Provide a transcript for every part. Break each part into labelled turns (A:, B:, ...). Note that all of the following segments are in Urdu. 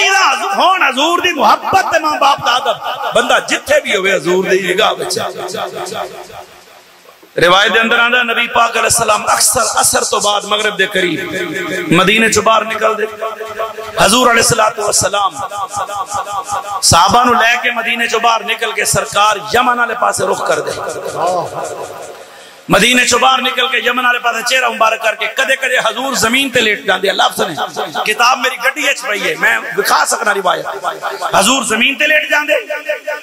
A: چیزاں ہون حضور دی محبت تے ماں باپ دا ادب بندہ جتھے بھی ہوئے حضور دی نگاہ وچ روایت اندر آندا نبی پاک علیہ السلام اکثر عصر تو بعد مغرب دے قریب مدینے چوں باہر نکل دے حضور علیہ السلام صحابہ نو لے کے مدینے چوں باہر نکل کے سرکار یمن والے پاسے رخ کر دے مدینے چوں باہر نکل کے یمن والے پاسے چہرہ مبارک کر کے کدے کدے حضور زمین تے لیٹ جاندے اللہ سنے کتاب میری گڈی وچ پئی ہے میں دکھا سکنا روایت حضور زمین تے لیٹ جاندے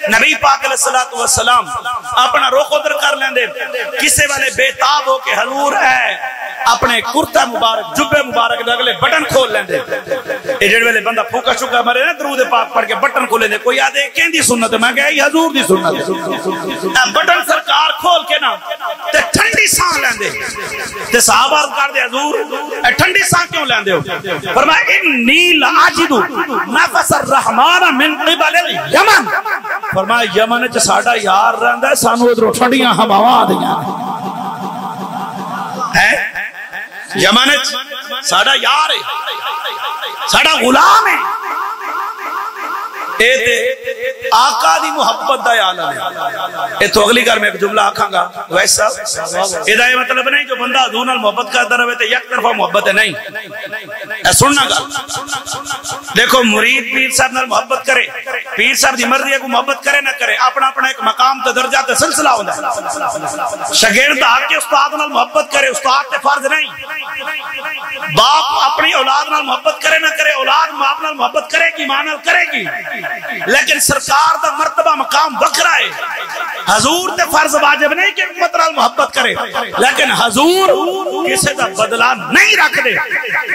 A: نبی پاک علیہ السلام اپنا رخ ادھر کر لیندے کسے والے بے تاب ہو کے حضور ہے اپنے کرتا مبارک جبے مبارک دے اگلے بٹن کھول لیندے اے جڑے ویلے بندہ پھوکا چکا مرے نا درود پاک پڑھ کے بٹن کھولے دے کوئی آدھے کیندی سنت میں کہا یہ حضور دی سنت بٹن سرکار کھول کے نا تے ٹھنڈی سان لیندے تے صحابہ کر دے حضور ٹھنڈی سان کیوں لیندے ہو فرمایا انی لاجد نفس الرحمن من قبل یمن فرمایا یمن وچ ساڈا یار رہندا ہے سانو ادھروں ٹھنڈیاں ہواواں آندیاں ہیں یمن وچ ساڈا یار ہے ساڈا غلام ہے اے تے آقا دی محبت دا عالم ہے اے تو اگلی گھر میں ایک جملہ آکھاں گا ویسا اے دا یہ مطلب نہیں جو بندہ حضور نال محبت کرتا رہے تے یک طرفہ محبت ہے نہیں اے سننا گا دیکھو مرید پیر صاحب نال محبت کرے پیر صاحب دی مرضی ہے کو محبت کرے نہ کرے اپنا اپنا ایک مقام تے درجہ تے سلسلہ ہوندا ہے شاگرد آ کے استاد نال محبت کرے استاد تے فرض نہیں باپ اپنی اولاد نال محبت کرے نہ کرے اولاد باپ نال محبت کرے گی ماں نال کرے گی لیکن سرکار دا مرتبہ مقام وکھرا ہے حضور تے فرض واجب نہیں کہ امت نال محبت کرے لیکن حضور کسی دا بدلہ نہیں رکھ دے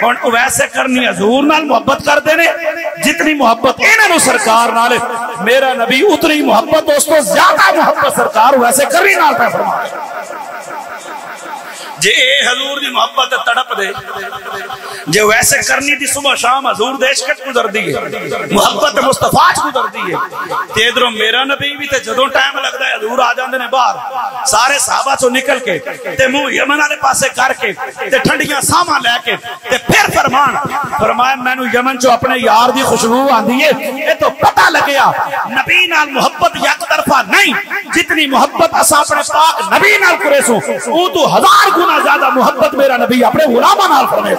A: اور ویسے کرنی حضور نال محبت کر دینے جتنی محبت انہاں نو سرکار نال میرا نبی اتنی محبت دوستو زیادہ محبت سرکار ویسے کرنی نال پہ فرمائے جے حضور دی محبت تڑپ دے جے ویسے کرنی دی صبح شام حضور دے عشق گزر دی ہے محبت مصطفیٰ گزر دی ہے تے ادھروں میرا نبی بھی تے جدوں ٹائم لگدا ہے حضور آ جاندے نے باہر سارے صحابہ چوں نکل کے تے منہ یمن والے پاسے کر کے تے ٹھنڈیاں ساواں لے کے تے پھر فرمایا مینوں یمن چوں اپنے یار دی خوشبو آندی ہے اے تو پتہ لگیا نبی نال محبت یک طرفہ نہیں جتنی محبت اساں اپنے پاک نبی نال کرے سو او تو ہزار گنا زیادہ محبت میرا نبی اپنے غلاماں نال فرمائے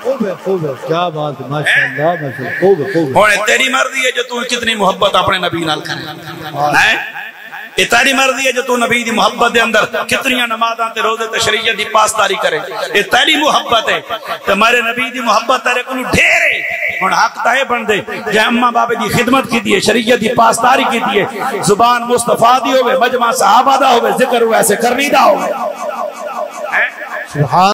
B: خوب ہے کیا بات ہے ماشاءاللہ خوب ہے
A: اور تیری مرضی ہے جو تو کتنی محبت اپنے نبی نال کرے یہ تیری مرضی ہے جو تو نبی دی محبت دے اندر کتنیاں نمازاں تے روزے تے شریعت دی پاسداری کرے یہ تیری محبت ہے تے میرے نبی دی محبت تیرے کو ڈھیر ہے ہن حق تے بن دے جے اماں بابے دی خدمت کی دی شریعت دی پاسداری کی دی زبان مصطفیٰ دی ہوے مجمع صحابہ دا ہوے ذکر ویسے کرنی دا ہوے سبحان